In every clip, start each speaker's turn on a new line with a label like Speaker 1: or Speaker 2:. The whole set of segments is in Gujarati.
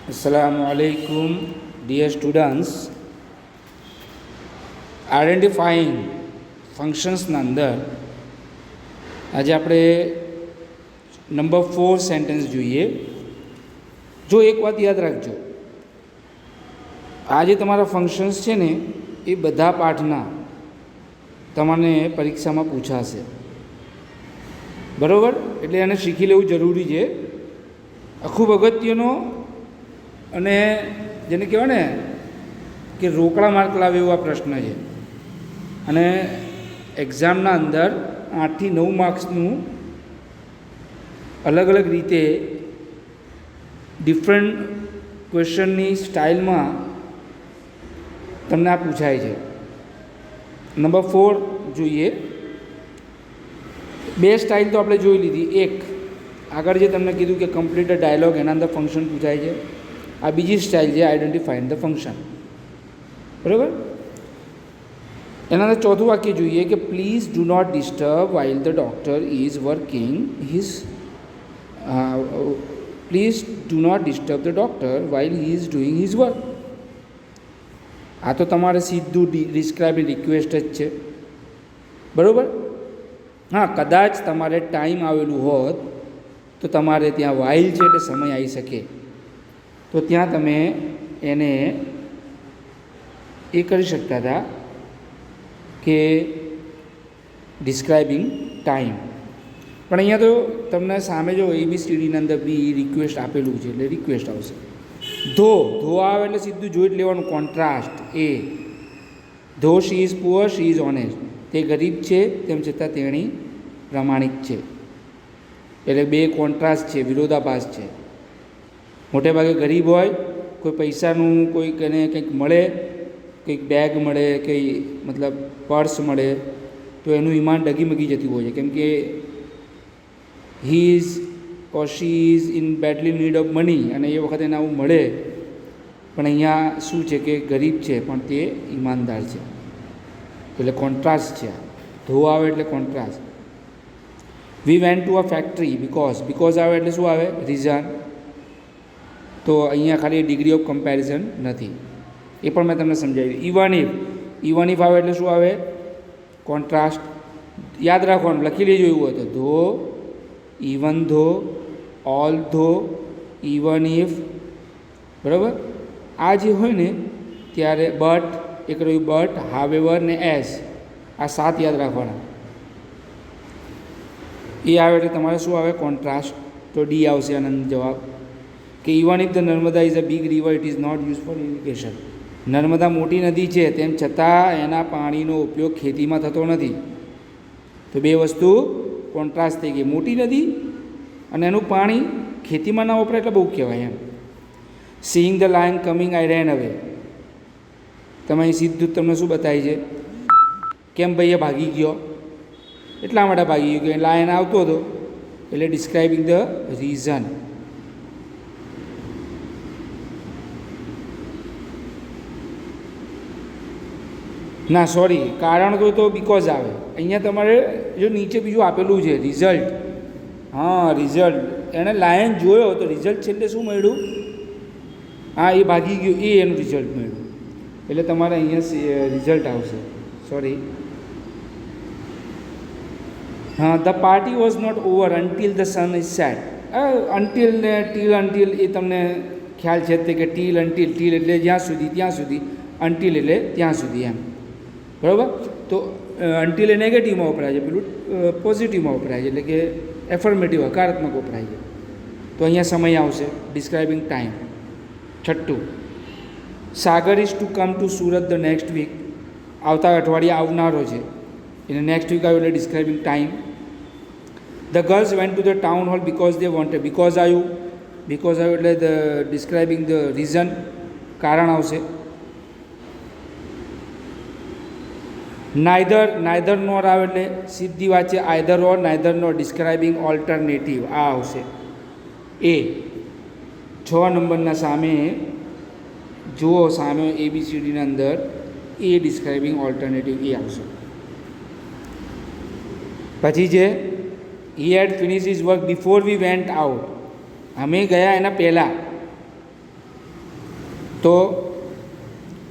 Speaker 1: Assalamualaikum, dear students. આઈડેન્ટિફાઈંગ ફંક્શન્સના અંદર આજે આપણે નંબર 4 સેન્ટેન્સ જોઈએ. જો એક વાત યાદ રાખજો, આ જે તમારા ફંક્શન્સ છે ને એ બધા પાઠના તમને પરીક્ષામાં પૂછાશે, બરાબર? એટલે એને શીખી લેવું જરૂરી છે. આ ખૂબ અગત્યનો અને જેને કહેવાય ને કે રોકડા માર્ક લાવે એવો આ પ્રશ્ન છે. અને એક્ઝામના અંદર 8 થી 9 માર્ક્સનું અલગ અલગ રીતે ડિફરન્ટ ક્વેશ્ચનની સ્ટાઇલમાં તમને આ પૂછાય છે. નંબર 4 જોઈએ. બે સ્ટાઇલ તો આપણે જોઈ લીધી. એક આગળ જે તમને કીધું કે કમ્પ્લીટ ડાયલોગ, એના અંદર ફંક્શન પૂછાય છે. આ બીજી સ્ટાઇલ છે આઈડેન્ટિફાઈંગ ધ ફંક્શન, બરાબર? એના અંદર ચોથું વાક્ય જોઈએ કે please do not disturb while the doctor is working his please do not disturb the doctor while he is doing his work. આ તો તમારે સીધું ડિસ્ક્રાઇબિંગ રિક્વેસ્ટ જ છે, બરાબર? હા, કદાચ તમારે ટાઈમ આવેલું હોત તો તમારે ત્યાં વાઇલ છે એટલે સમય આવી શકે, તો ત્યાં તમે એને એ કરી શકતા હતા કે ડિસ્ક્રાઇબિંગ ટાઈમ. પણ અહીંયા તો તમને સામે જો ABCDની અંદર બી રિક્વેસ્ટ આપેલું છે એટલે રિક્વેસ્ટ આવશે. ધો આવે એટલે સીધું જોઈ જ લેવાનું, કોન્ટ્રાસ્ટ. એ though she is poor she is honest. તે ગરીબ છે તેમ છતાં તેણી પ્રામાણિક છે. એટલે બે કોન્ટ્રાસ્ટ છે, વિરોધાભાસ છે. મોટે ભાગે ગરીબ હોય, કોઈ પૈસાનું કોઈક એને કંઈક મળે, કંઈક બેગ મળે, કંઈ મતલબ પર્સ મળે, તો એનું ઈમાન ડગીમગી જતું હોય છે, કેમ કે he is or she is in badly need of money, અને એ વખતે એને આવું મળે. પણ અહીંયા શું છે કે ગરીબ છે પણ તે ઈમાનદાર છે, એટલે કોન્ટ્રાસ્ટ છે. ધો આવે એટલે contrast. We went to a factory because આવે એટલે શું આવે? રીઝન. તો અહીંયા ખાલી ડિગ્રી ઓફ કમ્પેરિઝન નથી, એ પણ મેં તમને સમજાવ્યું. ઇવન ઇફ આવે એટલે શું આવે? કોન્ટ્રાસ્ટ. યાદ રાખવાનું, લખી લેજો એવું હોય તો. ધો, ઇવન ધો, ઓલ ધો, ઇવન ઇફ, બરાબર? આ જે હોય ને ત્યારે બટ, એક રહ્યું બટ, હાવેવર ને એસ, આ 7 યાદ રાખવાના. એ આવે એટલે તમારે શું આવે? કોન્ટ્રાસ્ટ. તો ડી આવશે આનંદ જવાબ. કે even if the Narmada is a big river it is not use for irrigation. Narmada મોટી નદી છે, તેમ છતાં એના પાણીનો ઉપયોગ ખેતીમાં થતો નથી. તો બે વસ્તુ કોન્ટ્રાસ્ટ થઈ ગઈ. મોટી નદી અને એનું પાણી ખેતીમાં ના વપરાય એટલે બહુ કહેવાય એમ. સીઈંગ ધ લાયન કમિંગ આઈ રેન અવે. તમે અહીં સીધું તમને શું બતાવી છે? કેમ ભાઈ એ ભાગી ગયો? એટલા માટે ભાગી ગયો કે લાયન આવતો હતો, એટલે ડિસ્ક્રાઇબિંગ ધ રીઝન. ના સોરી, કારણ તો બીકોઝ આવે. અહીંયા તમારે જો નીચે બીજું આપેલું છે રિઝલ્ટ. હા, રિઝલ્ટ. એણે લાયન જોયો તો રિઝલ્ટ છેલ્લે શું મળ્યું? હા, એ ભાગી ગયો, એ એનું રિઝલ્ટ મળ્યું. એટલે તમારે અહીંયા રિઝલ્ટ આવશે. સોરી. હા, the party was not over until the sun is set. Until ને ટીલ એ તમને ખ્યાલ છે તે કે ટીલ એટલે જ્યાં સુધી ત્યાં સુધી, અન્ટિલ એટલે ત્યાં સુધી એમ, બરાબર? તો અન્ટિલ એ નેગેટિવમાં વપરાય છે, પેલું પોઝિટિવમાં વપરાય છે, એટલે કે એફર્મેટિવ હકારાત્મક વપરાય છે. તો અહીંયા સમય આવશે, describing time. 6, Sagar is to come to Surat the next week. આવતા અઠવાડિયે આવનારો છે, એને નેક્સ્ટ વીક આવ્યું એટલે describing time. The girls went to the town hall because they wanted. Because આવ્યું એટલે ધ ડિસ્ક્રાઇબિંગ ધ રીઝન, કારણ આવશે. નાઇધર નોર આવે એટલે સીધી વાત છે, either or neither nor, describing alternative. આ આવશે એ. 6 નંબરના સામે જુઓ, સામે ABCDના અંદર એ ડિસ્ક્રાઇબિંગ ઓલ્ટરનેટિવ એ આવશે. પછી છે he had finished his work before we went out. અમે ગયા એના પહેલાં. તો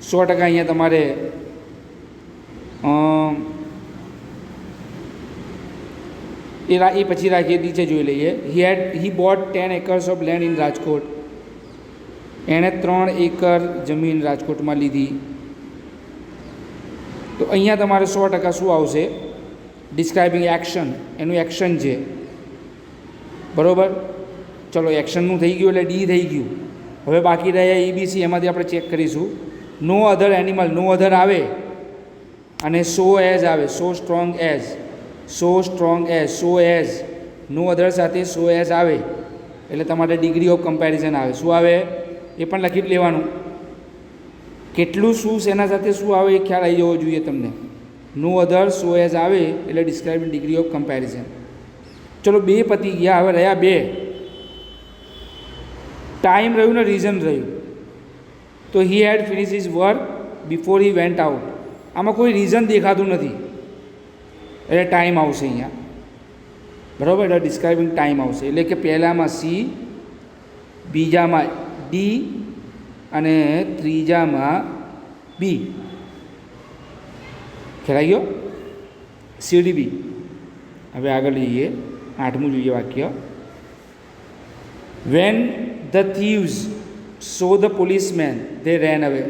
Speaker 1: 100% અહીંયા તમારે એ પછી રાખીએ, નીચે જોઈ લઈએ. He bought 10 acres of land in Rajkot. એણે 3 એકર જમીન રાજકોટમાં લીધી. તો અહીંયા તમારે 100% શું આવશે? ડિસ્ક્રાઇબિંગ એક્શન, એનું એક્શન છે, બરાબર. ચલો, એક્શનનું થઈ ગયું એટલે ડી થઈ ગયું. હવે બાકી રહ્યા ABC, એમાંથી આપણે ચેક કરીશું. નો અધર એનિમલ, નો અધર આવે અને સો એઝ આવે, સો સ્ટ્રોંગ એઝ, સો સ્ટ્રોંગ એઝ, સો એઝ, નો અધર સાથે સો એઝ આવે એટલે તમારે ડિગ્રી ઓફ કમ્પેરિઝન આવે. શું આવે એ પણ લખી લેવાનું. કેટલું શું શેના સાથે શું આવે એ ખ્યાલ આવી જવો જોઈએ તમને. નો અધર, સો એઝ આવે એટલે ડિસ્ક્રાઇબિંગ ડિગ્રી ઓફ કમ્પેરિઝન. ચલો, 2 પતી ગયા. હવે રહ્યા 2. ટાઈમ રહ્યું ને રીઝન રહ્યું. તો he had finish his work before he went out. આમાં કોઈ રીઝન દેખાતું નથી એટલે ટાઈમ આવશે અહીંયા, બરાબર. એટલે ડિસ્ક્રાઇબિંગ ટાઈમ આવશે. એટલે કે પહેલામાં સી, બીજામાં ડી અને ત્રીજામાં બી. ખ્યાલ ગયો? CDB. હવે આગળ જઈએ, 8મું જોઈએ વાક્ય. When the thieves saw the policeman they ran away.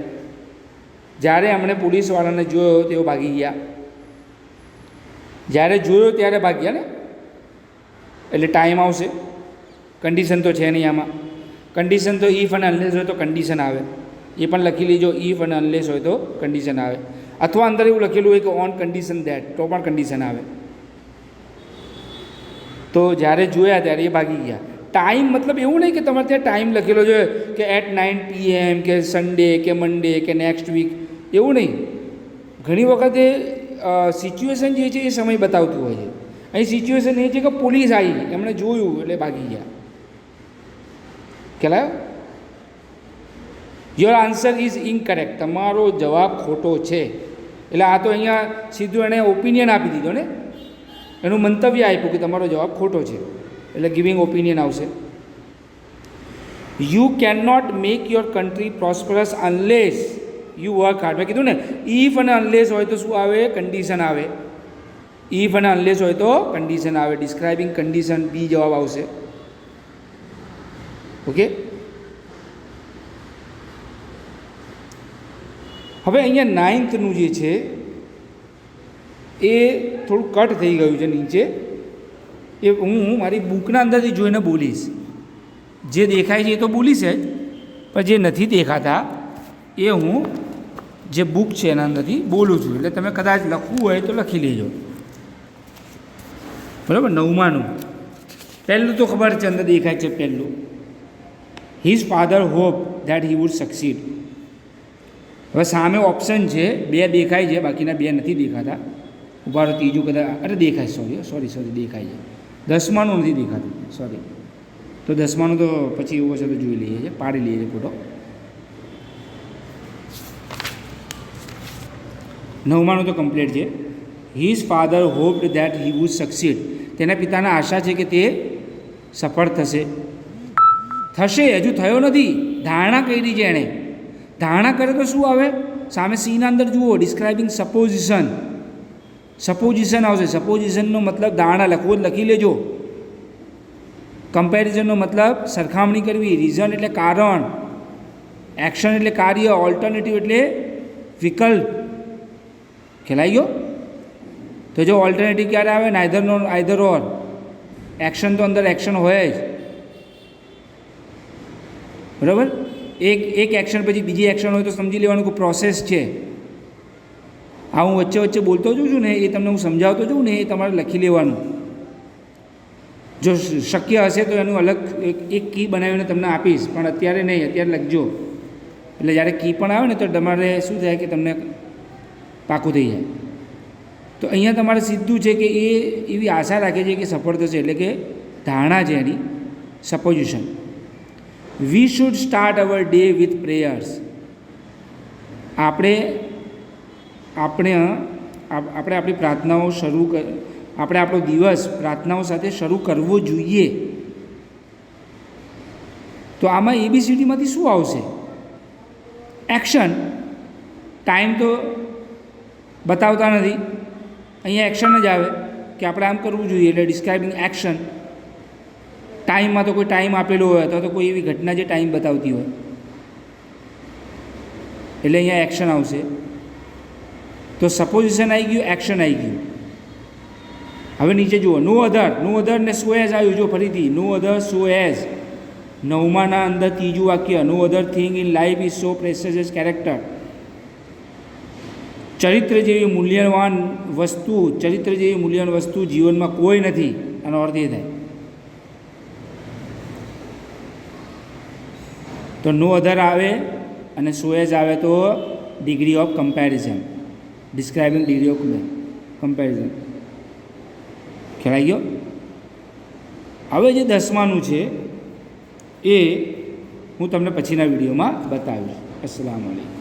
Speaker 1: જ્યારે એમણે પોલીસવાળાને જોયો તેઓ ભાગી ગયા. જ્યારે જોયો ત્યારે ભાગ્યા ને, એટલે ટાઈમ આવશે. કન્ડિશન તો છે નહીં આમાં. કન્ડિશન તો ઇફ અને અનલેસ હોય તો કન્ડિશન આવે. એ પણ લખી લેજો, ઇફ અને અનલેસ હોય તો કન્ડિશન આવે. અથવા અંદર એવું લખેલું હોય કે ઓન કન્ડિશન દેટ, તો પણ કન્ડિશન આવે. તો જ્યારે જોયા ત્યારે એ ભાગી ગયા. ટાઈમ મતલબ એવું નહીં કે તમારે ત્યાં ટાઈમ લખેલો છે કે એટ 9 PM કે સન્ડે કે મંડે કે નેક્સ્ટ વીક, એવું નહીં. ઘણી વખતે સિચ્યુએશન જે છે એ સમય બતાવતું હોય છે. અહીં સિચ્યુએશન એ છે કે પોલીસ આવી, એમણે જોયું એટલે ભાગી ગયા. ખ્યાલ આવ્યો? Your answer is incorrect. તમારો જવાબ ખોટો છે. એટલે આ તો અહીંયા સીધું એણે ઓપિનિયન આપી દીધો ને, એનું મંતવ્ય આપ્યું કે તમારો જવાબ ખોટો છે, એટલે ગિવિંગ ઓપિનિયન આવશે. You can not make your country prosperous unless you work hard. મેં કીધું ને, ઇફ અને અનલેસ હોય તો શું આવે? કન્ડિશન આવે. ઇફ અને અનલેસ હોય તો કન્ડિશન આવે. ડિસ્ક્રાઇબિંગ કન્ડિશન, બી જવાબ આવશે. ઓકે. હવે અહીંયા 9થનું જે છે એ થોડું કટ થઈ ગયું છે નીચે. એ હું મારી બુકના અંદરથી જોઈને બોલીશ. જે દેખાય છે એ તો બોલીશ જ, પણ જે નથી દેખાતા એ હું જે બુક છે એના અંદરથી બોલું છું. એટલે તમે કદાચ લખવું હોય તો લખી લેજો, બરાબર. 9માનું પહેલું તો ખબર છે, અંદર દેખાય છે પહેલું. His father hope that he would succeed. હવે સામે ઓપ્શન છે, 2 દેખાય છે, બાકીના 2 નથી દેખાતા. ઉભારો ત્રીજું કદાચ, અરે દેખાય, સોરી દેખાય છે. 10માનું નથી દેખાતું, સોરી. તો 10માનું તો પછી એવું હશે તો જોઈ લઈએ છીએ, પાડી લઈએ છીએ ફોટો. 9માનું તો કમ્પ્લીટ છે. His father હોપ્ડ that he would succeed. તેના પિતાને આશા છે કે તે સફળ થશે. હજુ થયો નથી, ધારણા કરી છે એણે. ધારણા કરે તો શું આવે? સામે સીના અંદર જુઓ, ડિસ્ક્રાઇબિંગ સપોઝિશન. સપોઝિશન આવશે. સપોઝિશનનો મતલબ ધારણા લખવો જ લખી લેજો. કમ્પેરિઝનનો મતલબ સરખામણી કરવી. રીઝન એટલે કારણ, એક્શન એટલે કાર્ય, ઓલ્ટરનેટિવ એટલે વિકલ્પ. ખ્યાલ ગયો? તો જો ઓલ્ટરનેટિવ ક્યારે આવે? Neither nor either or. Action તો અંદર એક્શન હોય જ, બરાબર. એક એક્શન પછી બીજી એક્શન હોય તો સમજી લેવાનું કે પ્રોસેસ છે. આ હું વચ્ચે બોલતો જઉં છું ને, એ તમને હું સમજાવતો જઉં ને, એ તમારે લખી લેવાનું. જો શક્ય હશે તો એનું અલગ એક કી બનાવીને તમને આપીશ, પણ અત્યારે નહીં, અત્યારે લખજો. એટલે જ્યારે કી પણ આવે ને તો તમારે શું થાય કે તમને પાકું થઈ જાય. તો અહીંયા તમારે સીધું છે કે એ એવી આશા રાખે છે કે સફળ થશે, એટલે કે ધારણા છે એની, supposition. We should start our day with prayers. આપણે આપણી પ્રાર્થનાઓ આપણે આપણો દિવસ પ્રાર્થનાઓ સાથે શરૂ કરવો જોઈએ. તો આમાં ABCDમાંથી શું આવશે? એક્શન, ટાઈમ તો બતાવતા નથી, અહીંયા એક્શન જ આવે કે આપણે આમ કરવું જોઈએ, એટલે ડિસ્ક્રાઇબિંગ એક્શન. ટાઈમમાં તો કોઈ ટાઈમ આપેલો હોય અથવા તો કોઈ એવી ઘટના જે ટાઈમ બતાવતી હોય, એટલે અહીંયા એક્શન આવશે. તો સપોઝિશન આવી ગયું, એક્શન આવી ગયું. હવે નીચે જુઓ, નો અધર ને સો એઝ આવ્યું. જો ફરીથી નો અધર સો એઝ, 9માના અંદર ત્રીજું વાક્ય, no other thing in life is so precious as character. ચરિત્ર જેવી મૂલ્યવાન વસ્તુ જીવનમાં કોઈ નથી. આનો અર્થ એ થાય. તો નો અધર આવે અને સો એઝ આવે તો degree of comparison, describing degree of comparison. ખ્યાલ આવી ગયો? હવે જે 10માનું છે એ હું તમને પછીના વિડીયોમાં બતાવીશ. અસ્સલામુ અલૈકુમ.